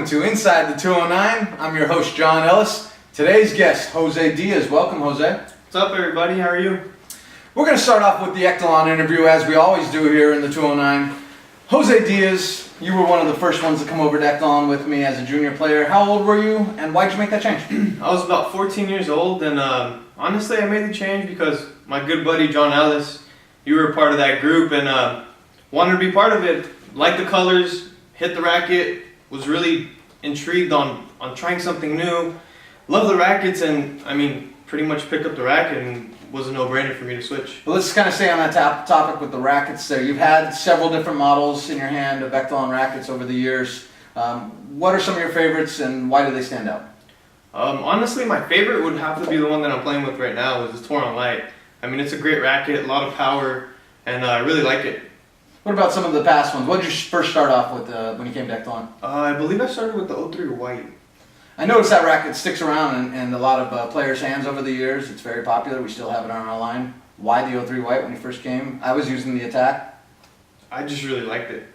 Welcome to Inside the 209. I'm your host, John Ellis. Today's guest, Jose Diaz. Welcome, Jose. What's up, everybody? How are you? We're going to start off with the Echelon interview, as we always do here in the 209. Jose Diaz, you were one of the first ones to come over to Echelon with me as a junior player. How old were you, and why did you make that change? I was about 14 years old, and honestly, I made the change because my good buddy, John Ellis, you were a part of that group, and wanted to be part of it. Liked the colors, hit the racket, was really intrigued on trying something new. Love the rackets, and I mean, pretty much picked up the racket and was a no-brainer for me to switch. Well, let's kind of stay on that topic with the rackets there. You've had several different models in your hand of Echelon rackets over the years. What are some of your favorites, and why do they stand out? Honestly, my favorite would have to be the one that I'm playing with right now, is the Toron Light. I mean, it's a great racket, a lot of power, and I really like it. What about some of the past ones? What did you first start off with when you came to Echelon? I believe I started with the 03 White. I noticed that racket sticks around in a lot of players' hands over the years. It's very popular. We still have it on our line. Why the 03 White when you first came? I was using the Attack. I just really liked it.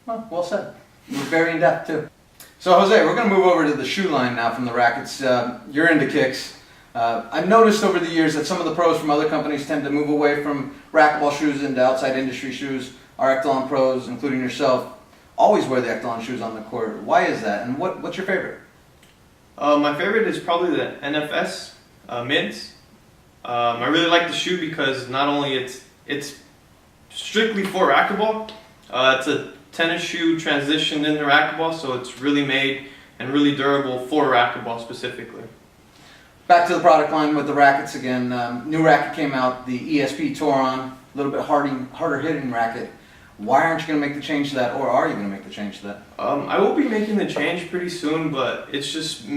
Well said. You were very in-depth, too. So, Jose, we're going to move over to the shoe line now from the rackets. You're into kicks. I've noticed over the years that some of the pros from other companies tend to move away from racquetball shoes into outside industry shoes. Our Echelon pros, including yourself, always wear the Echelon shoes on the court. Why is that, and what's your favorite? My favorite is probably the NFS mids. I really like the shoe because not only it's strictly for racquetball, it's a tennis shoe transitioned into racquetball, so it's really made and really durable for racquetball specifically. Back to the product line with the rackets again. New racket came out, the ESP Toron, a little bit harder hitting racket. Why aren't you going to make the change to that, or are you going to make the change to that? I will be making the change pretty soon, but it's just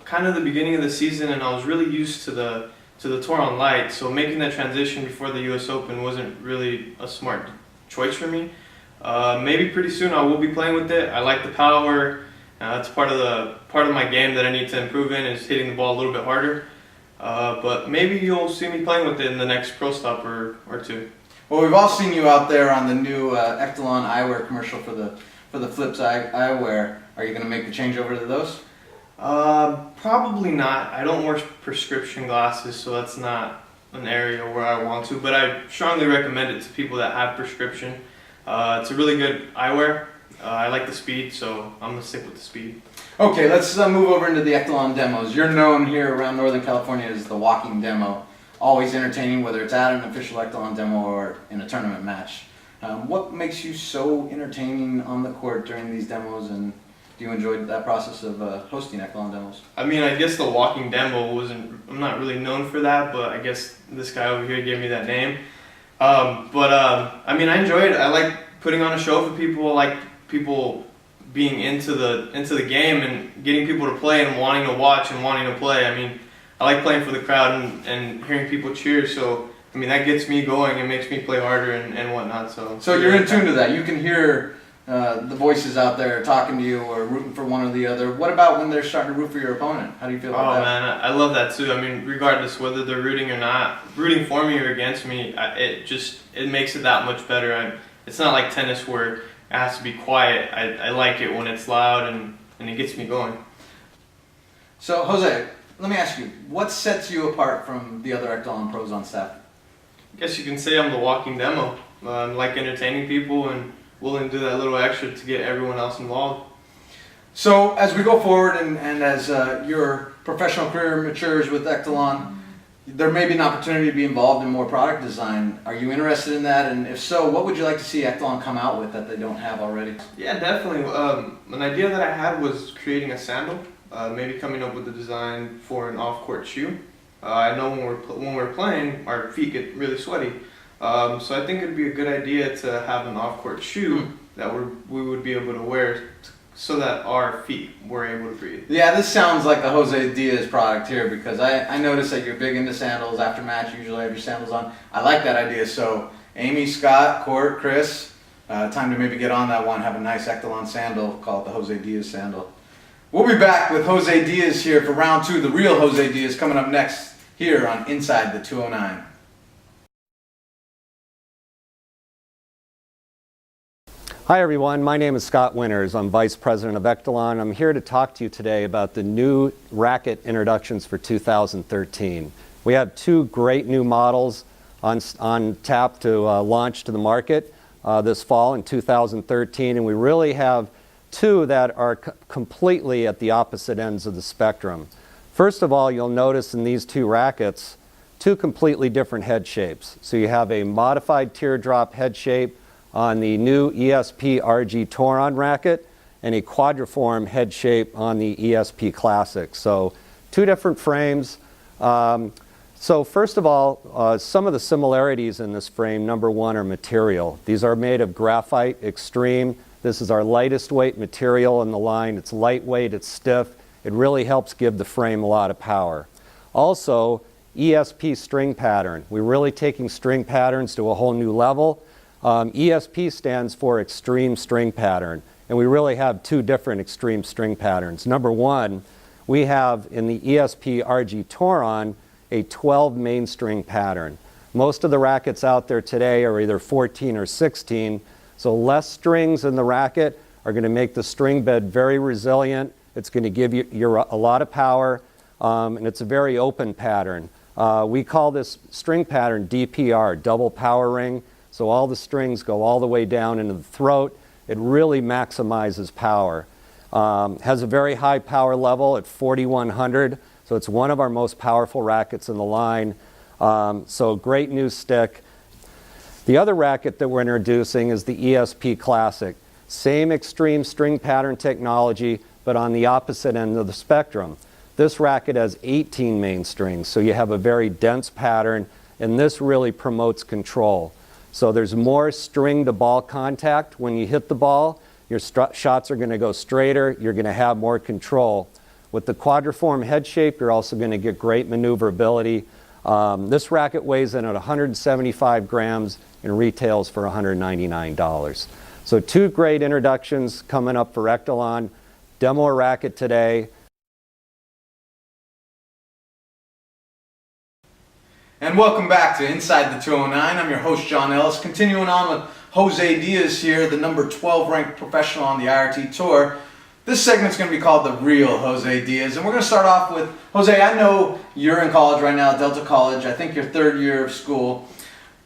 kind of the beginning of the season, and I was really used to the Toron Light, so making that transition before the U.S. Open wasn't really a smart choice for me. Maybe pretty soon I will be playing with it. I like the power. It's part of my game that I need to improve in, is hitting the ball a little bit harder. But maybe you'll see me playing with it in the next pro stop or two. Well, we've all seen you out there on the new Echelon eyewear commercial for the Flips eyewear. Are you going to make the change over to those? Probably not. I don't wear prescription glasses, so that's not an area where I want to. But I strongly recommend it to people that have prescription. It's a really good eyewear. I like the speed, so I'm going to stick with the speed. Okay, let's move over into the Echelon demos. You're known here around Northern California as the walking demo. Always entertaining, whether it's at an official Echelon demo or in a tournament match. What makes you so entertaining on the court during these demos, and do you enjoy that process of hosting Echelon demos? I mean, I guess the walking demo I'm not really known for that, but I guess this guy over here gave me that name. I mean, I enjoy it. I like putting on a show for people. I like people being into the game and getting people to play and wanting to watch and wanting to play. I mean, I like playing for the crowd and hearing people cheer, so I mean that gets me going and makes me play harder and whatnot. So you're in tune to that. You can hear the voices out there talking to you or rooting for one or the other. What about when they're starting to root for your opponent? How do you feel about that? Oh man, I love that too. I mean, regardless whether they're rooting or not, rooting for me or against me, it makes it that much better. It's not like tennis where it has to be quiet. I like it when it's loud and it gets me going. So Jose, let me ask you, what sets you apart from the other Echelon pros on staff? I guess you can say I'm the walking demo. I like entertaining people and willing to do that little extra to get everyone else involved. So as we go forward and as your professional career matures with Echelon, there may be an opportunity to be involved in more product design. Are you interested in that? And if so, what would you like to see Echelon come out with that they don't have already? Yeah, definitely. An idea that I had was creating a sandal. Maybe coming up with a design for an off-court shoe. I know when we're playing, our feet get really sweaty. So I think it'd be a good idea to have an off-court shoe that we would be able to wear so that our feet were able to breathe. Yeah, this sounds like a Jose Diaz product here, because I noticed that you're big into sandals. After match, you usually have your sandals on. I like that idea. So Amy, Scott, Court, Chris, time to maybe get on that one, have a nice Echelon sandal, call it the Jose Diaz sandal. We'll be back with Jose Diaz here for round two, the real Jose Diaz, coming up next here on Inside the 209. Hi everyone, my name is Scott Winters. I'm Vice President of Echelon. I'm here to talk to you today about the new racket introductions for 2013. We have two great new models on tap to launch to the market this fall in 2013, and we really have two that are completely at the opposite ends of the spectrum. First of all, you'll notice in these two rackets, two completely different head shapes. So you have a modified teardrop head shape on the new ESP RG Touron racket and a quadriform head shape on the ESP Classic. So two different frames. So first of all, some of the similarities in this frame, number one, are material. These are made of graphite extreme. This is our lightest weight material in the line. It's lightweight, it's stiff. It really helps give the frame a lot of power. Also, ESP string pattern. We're really taking string patterns to a whole new level. ESP stands for extreme string pattern, and we really have two different extreme string patterns. Number one, we have in the ESP RG Touron a 12 main string pattern. Most of the rackets out there today are either 14 or 16, so less strings in the racket are going to make the string bed very resilient. It's going to give you a lot of power, and it's a very open pattern. We call this string pattern DPR, double power ring. So all the strings go all the way down into the throat. It really maximizes power. Has a very high power level at 4,100. So it's one of our most powerful rackets in the line. So great new stick. The other racket that we're introducing is the ESP Classic. Same extreme string pattern technology, but on the opposite end of the spectrum. This racket has 18 main strings, so you have a very dense pattern, and this really promotes control. So there's more string to ball contact when you hit the ball. Your shots are going to go straighter. You're going to have more control. With the quadriform head shape, you're also going to get great maneuverability. This racket weighs in at 175 grams and retails for $199. So two great introductions coming up for Echelon. Demo a racket today. And welcome back to Inside the 209. I'm your host, John Ellis. Continuing on with Jose Diaz here, the number 12 ranked professional on the IRT Tour. This segment's going to be called The Real Jose Diaz. And we're going to start off with, Jose, I know you're in college right now, Delta College. I think your third year of school.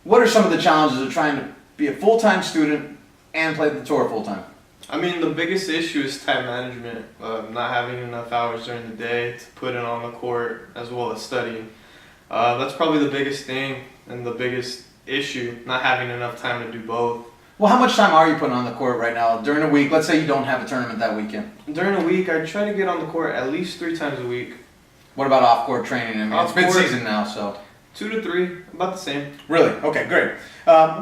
What are some of the challenges of trying to be a full-time student and play the tour full-time? I mean, the biggest issue is time management, not having enough hours during the day to put in on the court as well as studying. That's probably the biggest thing and the biggest issue, not having enough time to do both. Well, how much time are you putting on the court right now during a week? Let's say you don't have a tournament that weekend. During a week, I try to get on the court at least 3 times a week. What about off-court training? I mean, it's Off-court, mid-season now, so. 2 to 3, about the same. Really? Okay, great.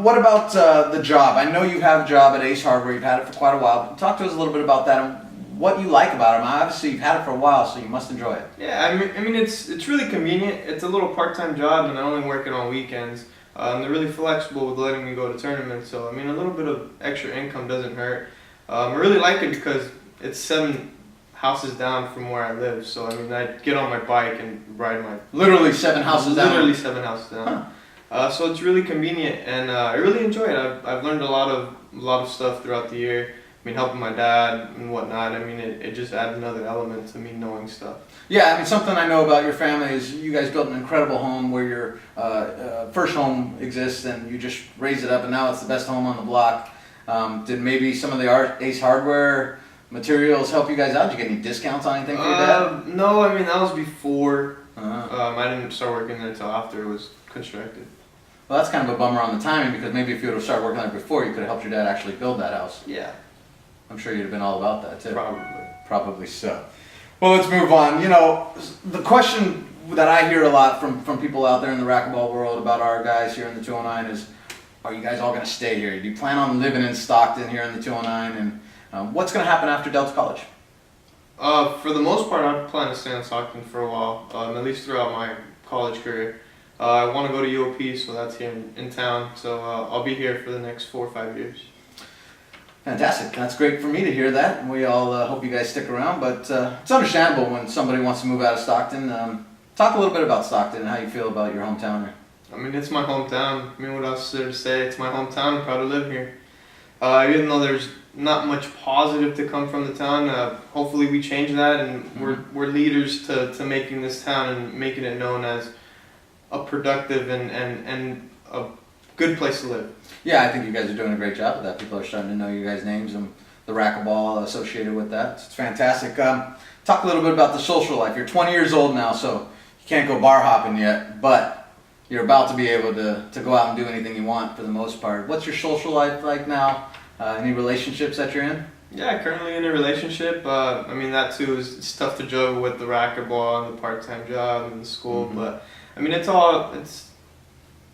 What about the job? I know you have a job at Ace Hardware. You've had it for quite a while. Talk to us a little bit about that and what you like about it. Obviously, you've had it for a while, so you must enjoy it. Yeah, I mean it's really convenient. It's a little part-time job, and I only work it on weekends. They're really flexible with letting me go to tournaments, so I mean a little bit of extra income doesn't hurt. I really like it because it's 7 houses down from where I live, so I mean I get on my bike and ride my... Literally 7 houses down? Literally 7 houses down. Huh. So it's really convenient, and I really enjoy it. I've learned a lot of stuff throughout the year. I mean, helping my dad and whatnot. I mean, it just adds another element to me knowing stuff. Yeah, I mean, something I know about your family is you guys built an incredible home where your first home exists, and you just raised it up, and now it's the best home on the block. Did maybe some of the Ace Hardware materials help you guys out? Did you get any discounts on anything for your dad? No, I mean, that was before. I didn't start working there until after it was constructed. Well, that's kind of a bummer on the timing, because maybe if you would have started working there before, you could have helped your dad actually build that house. Yeah. I'm sure you'd have been all about that too. Probably. Probably so. Well, let's move on. You know, the question that I hear a lot from people out there in the racquetball world about our guys here in the 209 is, are you guys all going to stay here? Do you plan on living in Stockton here in the 209? And what's going to happen after Delta College? For the most part, I plan to stay in Stockton for a while, at least throughout my college career. I want to go to UOP, so that's here in town. So I'll be here for the next 4 or 5 years. Fantastic. That's great for me to hear that. We all hope you guys stick around, but it's understandable when somebody wants to move out of Stockton. Talk a little bit about Stockton and how you feel about your hometown here. I mean, it's my hometown. I mean, what else is there to say? It's my hometown. I'm proud to live here. Even though there's not much positive to come from the town, hopefully we change that, and we're leaders to making this town and making it known as a productive and a good place to live. Yeah, I think you guys are doing a great job of that. People are starting to know you guys' names and the racquetball associated with that. It's fantastic. Talk a little bit about the social life. You're 20 years old now, so you can't go bar hopping yet, but you're about to be able to go out and do anything you want for the most part. What's your social life like now? Any relationships that you're in? Yeah, currently in a relationship. I mean, that too is it's tough to juggle with the racquetball and the part-time job and the school, but I mean, it's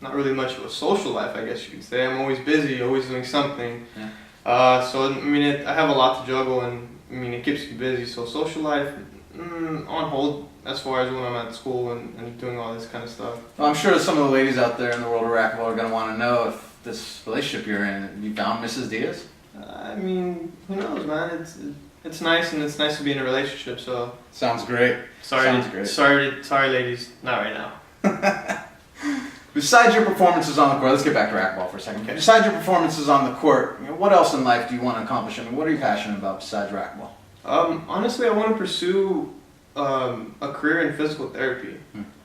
not really much of a social life, I guess you could say. I'm always busy, always doing something. Yeah. So I mean, I have a lot to juggle, and I mean, it keeps me busy. So social life, on hold as far as when I'm at school and doing all this kind of stuff. Well, I'm sure some of the ladies out there in the world of racquetball are going to want to know if this relationship you're in, you found Mrs. Diaz? I mean, who knows, man? It's nice, and it's nice to be in a relationship. So Sounds great. Sounds great. Sorry, ladies, not right now. Besides your performances on the court, let's get back to racquetball for a second. Okay. Besides your performances on the court, what else in life do you want to accomplish? I mean, what are you passionate about besides racquetball? Honestly, I want to pursue a career in physical therapy.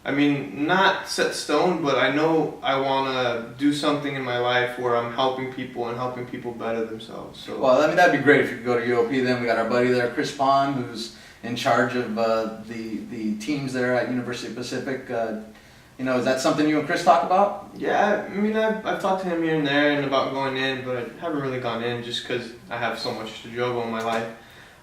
I mean, not set stone, but I know I want to do something in my life where I'm helping people and helping people better themselves. So, Well, I mean, that'd be great if you could go to UOP. Then we got our buddy there, Chris Pond, who's in charge of the teams there at University of Pacific. Is that something you and Chris talk about? yeah, I mean, I've talked to him here and there and about going in, but I haven't really gone in just because I have so much to juggle in my life.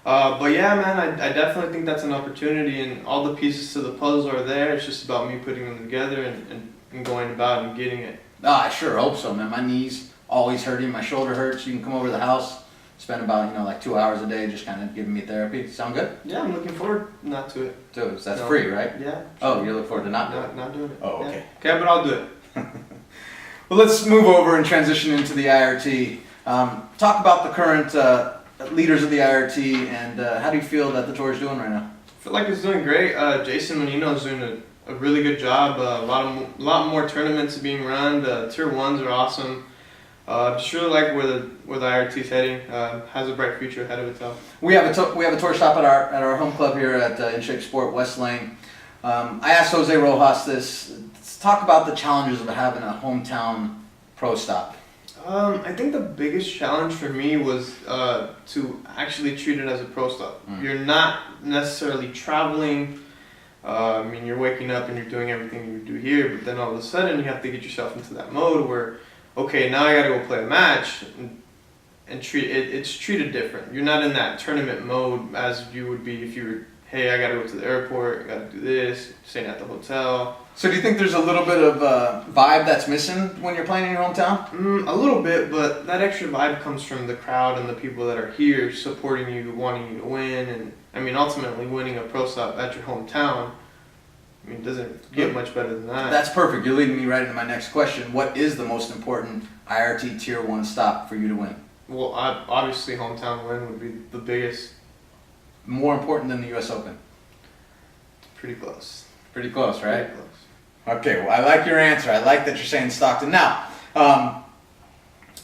But yeah, man, I definitely think that's an opportunity, and all the pieces to the puzzle are there. It's just about me putting them together and going about and getting it. I sure hope so, man. My knees always hurting, my shoulder hurts. You can come over to the house, spend about like 2 hours a day just kind of giving me therapy. Sound good? Yeah, I'm looking forward not to it. So that's No. free, right? Yeah. Oh, you look forward to not doing it? Not doing it. Oh, Yeah. okay. Okay, but I'll do it. Well, let's move over and transition into the IRT. Talk about the current leaders of the IRT and how do you feel that the tour is doing right now? I feel like it's doing great. Jason Menino's doing a really good job. A lot more tournaments are being run. The tier ones are awesome. Just really like where the IRT is heading. Has a bright future ahead of itself. We have a tour stop at our home club here at In Shape Sport West Lane. I asked Jose Rojas this. Let's talk about the challenges of having a hometown pro stop. I think the biggest challenge for me was to actually treat it as a pro stop. You're not necessarily traveling. I mean, you're waking up and you're doing everything you do here, but then all of a sudden you have to get yourself into that mode where, okay, now I got to go play a match and treat it. It's treated different. You're not in that tournament mode as you would be if you were, hey, I got to go to the airport, I got to do this, staying at the hotel. So do you think there's a little bit of vibe that's missing when you're playing in your hometown? A little bit, but that extra vibe comes from the crowd and the people that are here supporting you, wanting you to win, and I mean, ultimately winning a pro stop at your hometown. I mean, it doesn't get much better than that. That's perfect. You're leading me right into my next question. What is the most important IRT Tier 1 stop for you to win? Well, obviously, hometown win would be the biggest. More important than the U.S. Open? Pretty close. Pretty close, right? Pretty close. Okay, well, I like your answer. I like that you're saying Stockton. Now,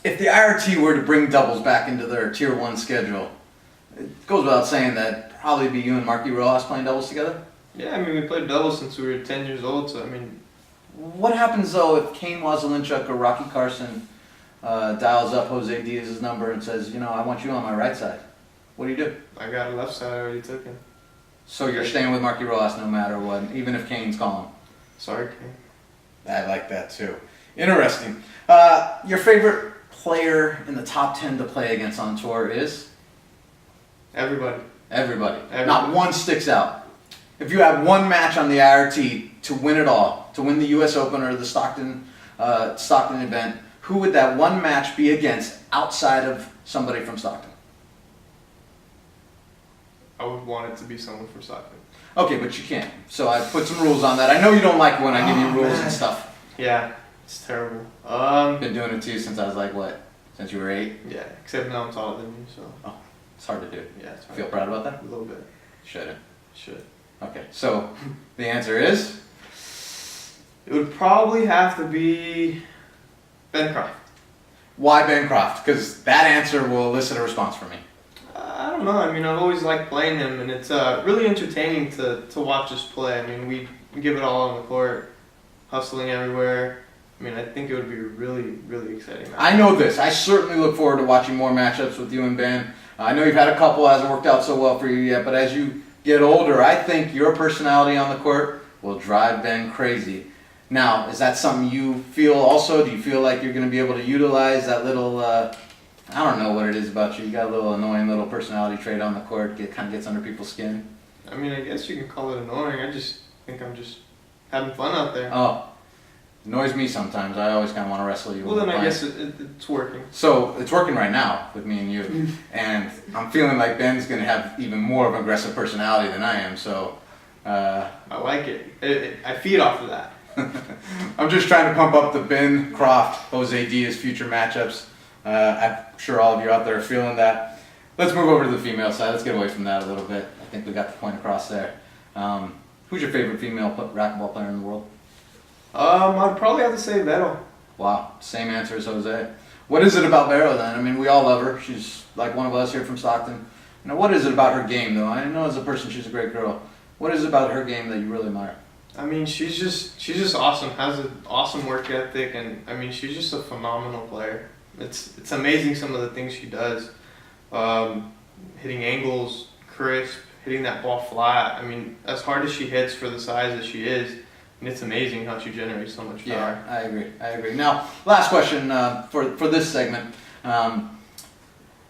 if the IRT were to bring doubles back into their Tier 1 schedule, it goes without saying that probably be you and Marky Rojas playing doubles together? Yeah, I mean, we played doubles since we were 10 years old, so I mean... What happens, though, if Kane Wazelinchuk or Rocky Carson dials up Jose Diaz's number and says, I want you on my right side? What do you do? I got a left side, I already took him. So you're staying with Marky Rojas no matter what, even if Kane's calling? Sorry, Kane. I like that, too. Interesting. Your favorite player in the top 10 to play against on tour is? Everybody. Everybody. Not one sticks out. If you have one match on the IRT to win it all, to win the U.S. Open or the Stockton event, who would that one match be against outside of somebody from Stockton? I would want it to be someone from Stockton. Okay, but you can't. So I put some rules on that. I know you don't like when I give you rules and stuff. Yeah, it's terrible. Been doing it to you since I was like, what? Since you were 8? Yeah, except now I'm taller than you, so... Oh, it's hard to do. Yeah, it's hard. Feel proud about that? A little bit. Shouldn't. Should. Okay, so the answer is? It would probably have to be Ben Croft. Why Bancroft? Because that answer will elicit a response from me. I don't know. I mean, I've always liked playing him, and it's really entertaining to watch us play. I mean, we give it all on the court, hustling everywhere. I mean, I think it would be really, really exciting. I know this. I certainly look forward to watching more matchups with you and Ben. I know you've had a couple, hasn't worked out so well for you yet, but as you get older, I think your personality on the court will drive Ben crazy. Now, is that something you feel also? Do you feel like you're going to be able to utilize that little, I don't know what it is about you. You got a little annoying little personality trait on the court, kind of gets under people's skin? I mean, I guess you can call it annoying. I just think I'm just having fun out there. Oh, annoys me sometimes. I always kind of want to wrestle you. Well, then I guess it's working. So it's working right now with me and you, and I'm feeling like Ben's going to have even more of an aggressive personality than I am. So I like it. I feed off of that. I'm just trying to pump up the Ben Croft, Jose Diaz future matchups. I'm sure all of you out there are feeling that. Let's move over to the female side. Let's get away from that a little bit. I think we got the point across there. Who's your favorite female racquetball player in the world? I'd probably have to say Vero. Wow, same answer as Jose. What is it about Vero then? I mean, we all love her. She's like one of us here from Stockton. You know, what is it about her game though? I know as a person she's a great girl. What is it about her game that you really admire? I mean, she's just awesome. Has an awesome work ethic, and I mean, she's just a phenomenal player. It's amazing some of the things she does. Hitting angles, crisp, hitting that ball flat. I mean, as hard as she hits for the size that she is, and it's amazing how she generates so much power. Yeah, I agree. Now, last question for this segment.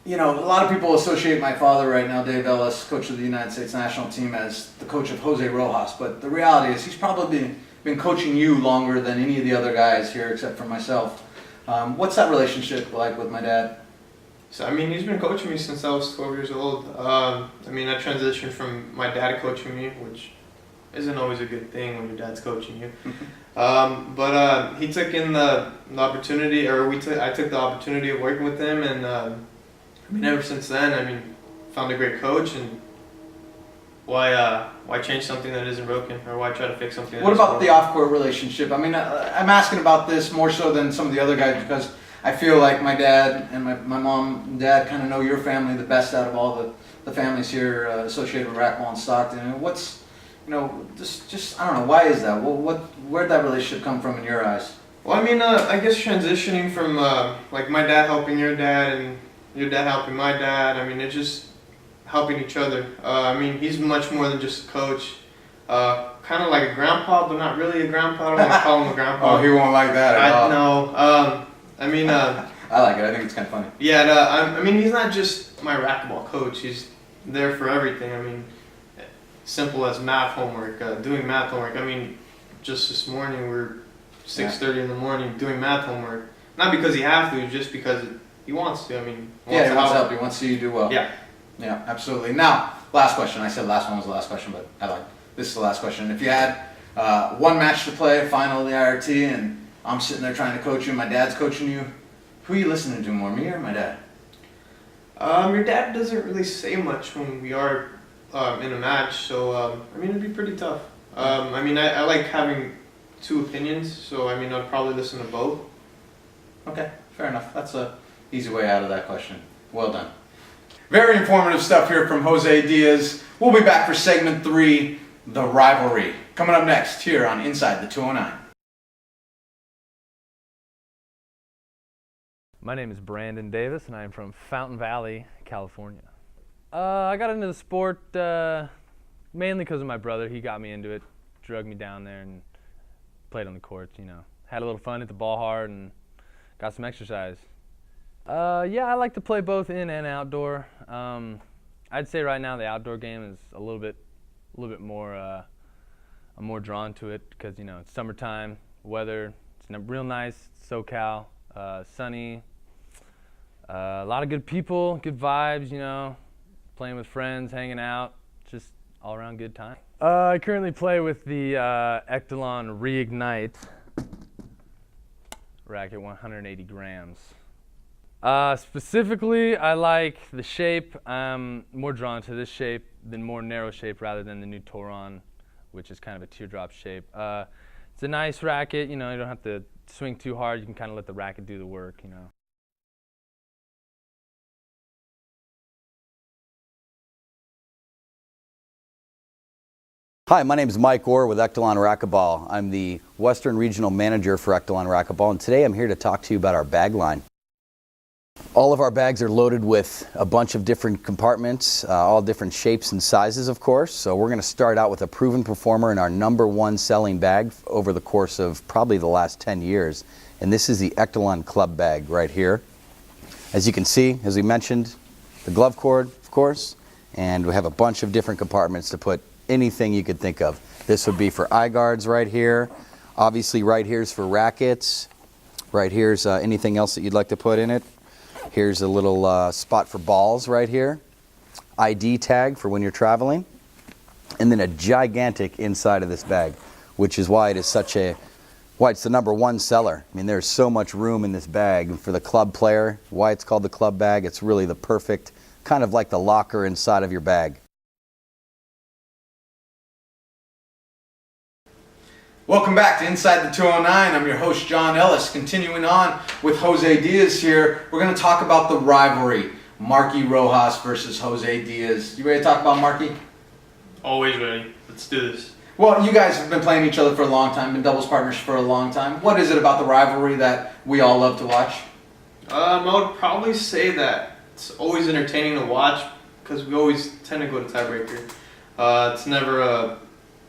You know, a lot of people associate my father right now, Dave Ellis, coach of the United States national team, as the coach of Jose Rojas. But the reality is he's probably been coaching you longer than any of the other guys here except for myself. What's that relationship like with my dad? So, I mean, he's been coaching me since I was 12 years old. I mean, I transitioned from my dad coaching me, which isn't always a good thing when your dad's coaching you. But he took in the opportunity, or I took the opportunity of working with him, and I mean, ever since then, I mean, found a great coach, and why change something that isn't broken, or why try to fix something that What isn't about the broken? off-court relationship? I mean, I'm asking about this more so than some of the other guys because I feel like my dad and my mom and dad kind of know your family the best out of all the families here associated with racquetball and Stockton. And what's, you know, just I don't know, why is that? Well, where'd that relationship come from in your eyes? Well, I mean, I guess transitioning from like my dad helping your dad and your dad helping my dad. I mean, it's just helping each other. I mean, he's much more than just a coach. Kind of like a grandpa, but not really a grandpa. I don't want to call him a grandpa. Oh, he won't like that at all. No. I mean, I like it. I think it's kind of funny. yeah. I mean, he's not just my racquetball coach. He's there for everything. I mean, simple as math homework, doing math homework. I mean, just this morning we were 6:30 in the morning doing math homework. Not because he has to, just because he wants to. I mean, He wants to help. He wants to see you do well. Yeah. Yeah, absolutely. Now, last question. I said last one was the last question, but this is the last question. If you had one match to play, final of the IRT, and I'm sitting there trying to coach you, and my dad's coaching you, who are you listening to more, me or my dad? Your dad doesn't really say much when we are in a match, so I mean, it'd be pretty tough. I mean, I like having two opinions, so I mean, I'd probably listen to both. Okay, fair enough. That's a easy way out of that question. Well done. Very informative stuff here from Jose Diaz. We'll be back for segment 3, the rivalry. Coming up next here on Inside the 209. My name is Brandon Davis, and I am from Fountain Valley, California. I got into the sport mainly because of my brother. He got me into it, drugged me down there, and played on the courts. You know, had a little fun, hit the ball hard, and got some exercise. Yeah, I like to play both in and outdoor. I'd say right now the outdoor game is a little bit more. I'm more drawn to it because you know it's summertime, weather. It's real nice, SoCal, sunny. A lot of good people, good vibes. You know, playing with friends, hanging out, just all around good time. I currently play with the Echelon Reignite racket, 180 grams. Specifically, I like the shape. I'm more drawn to this shape than more narrow shape rather than the new Toron, which is kind of a teardrop shape. It's a nice racket, you know, you don't have to swing too hard. You can kind of let the racket do the work, you know. Hi, my name is Mike Orr with Echelon Racquetball. I'm the Western Regional Manager for Echelon Racquetball, and today I'm here to talk to you about our bag line. All of our bags are loaded with a bunch of different compartments, all different shapes and sizes, of course. So we're going to start out with a proven performer in our #1 selling bag over the course of probably the last 10 years. And this is the Echelon Club Bag right here. As you can see, as we mentioned, the glove cord, of course, and we have a bunch of different compartments to put anything you could think of. This would be for eye guards right here. Obviously right here's for rackets. Right here's anything else that you'd like to put in it. Here's a little spot for balls right here. ID tag for when you're traveling. And then a gigantic inside of this bag, which is why it is why it's the #1 seller. I mean, there's so much room in this bag for the club player. Why it's called the club bag, it's really the perfect, kind of like the locker inside of your bag. Welcome back to Inside the 209. I'm your host, John Ellis. Continuing on with Jose Diaz here, we're going to talk about the rivalry. Marky Rojas versus Jose Diaz. You ready to talk about Marky? Always ready. Let's do this. Well, you guys have been playing each other for a long time, been doubles partners for a long time. What is it about the rivalry that we all love to watch? I would probably say that it's always entertaining to watch because we always tend to go to tiebreaker. It's never a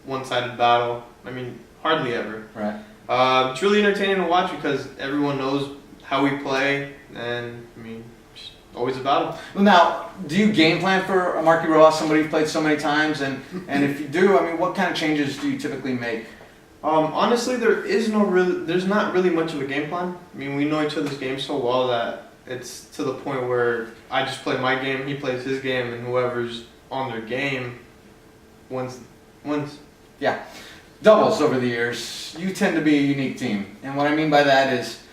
one-sided battle. I mean, hardly ever. Right. It's really entertaining to watch because everyone knows how we play, and I mean, just always a battle. Now, do you game plan for Marky Rojas, somebody you've played so many times? And if you do, I mean, what kind of changes do you typically make? Honestly, there's not really much of a game plan. I mean, we know each other's game so well that it's to the point where I just play my game, he plays his game, and whoever's on their game wins. Yeah. Doubles over the years, you tend to be a unique team. And what I mean by that is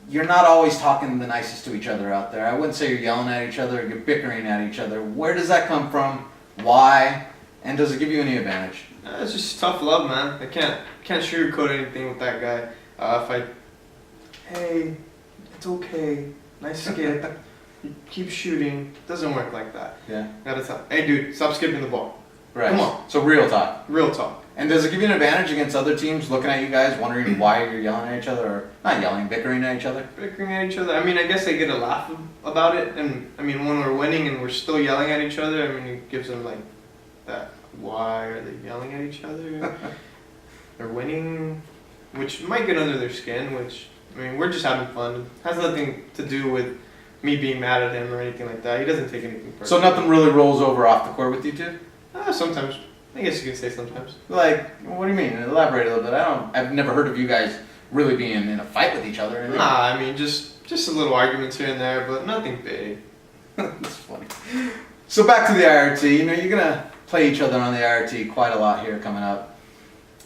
you're not always talking the nicest to each other out there. I wouldn't say you're yelling at each other or you're bickering at each other. Where does that come from? Why? And does it give you any advantage? It's just tough love, man. I can't sugarcoat anything with that guy. Hey, it's okay, nice skip, keep shooting. Doesn't work like that. Yeah. Gotta tell. Hey, dude, stop skipping the ball. Right. Come on. So real talk. Real talk. And does it give you an advantage against other teams looking at you guys, wondering why you're yelling at each other, or not yelling, bickering at each other? Bickering at each other. I mean, I guess they get a laugh about it, and I mean, when we're winning and we're still yelling at each other, I mean, it gives them like that. Why are they yelling at each other? They're winning, which might get under their skin. Which I mean, we're just having fun. It has nothing to do with me being mad at him or anything like that. He doesn't take anything personally. So nothing really rolls over off the court with you two? Sometimes. I guess you could say sometimes. Like, what do you mean? Elaborate a little bit. I've never heard of you guys really being in a fight with each other. Nah, I mean, just a little arguments here and there, but nothing big. That's funny. So back to the IRT. You know, you're gonna play each other on the IRT quite a lot here coming up.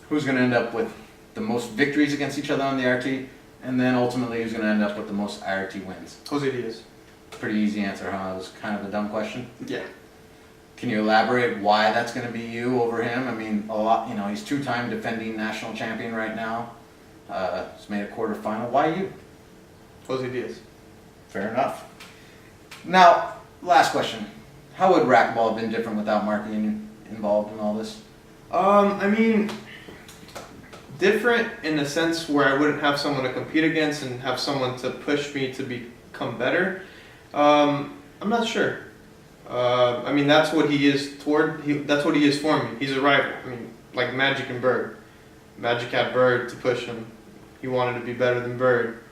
Who's gonna end up with the most victories against each other on the IRT, and then ultimately who's gonna end up with the most IRT wins? Jose Diaz. Pretty easy answer, huh? That was kind of a dumb question. Yeah. Can you elaborate why that's going to be you over him? I mean, a lot. You know, he's two-time defending national champion right now. He's made a quarterfinal. Why you? Jose Diaz. Fair enough. Now, last question. How would racquetball have been different without Marky involved in all this? I mean, different in the sense where I wouldn't have someone to compete against and have someone to push me to become better. I'm not sure. I mean, that's what he is that's what he is for me. He's a rival. I mean, like Magic and Bird. Magic had Bird to push him. He wanted to be better than Bird.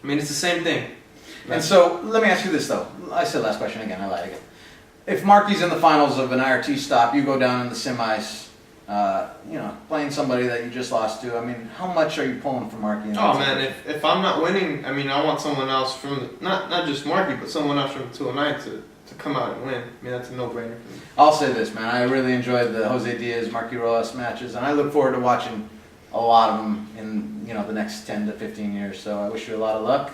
I mean, it's the same thing. And so, let me ask you this though. I said last question again. I lied again. If Marky's in the finals of an IRT stop, you go down in the semis, you know, playing somebody that you just lost to. I mean, how much are you pulling for Marky? Oh man, if I'm not winning, I mean, I want someone else from not just Marky, but someone else from 209 to come out and win. I mean, that's a no-brainer for me. I'll say this, man. I really enjoyed the Jose Diaz, Marky Rojas matches, and I look forward to watching a lot of them in the next 10 to 15 years. So I wish you a lot of luck.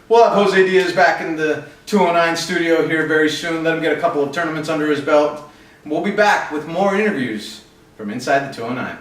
We'll have Jose Diaz back in the 209 studio here very soon. Let him get a couple of tournaments under his belt. We'll be back with more interviews from inside the 209.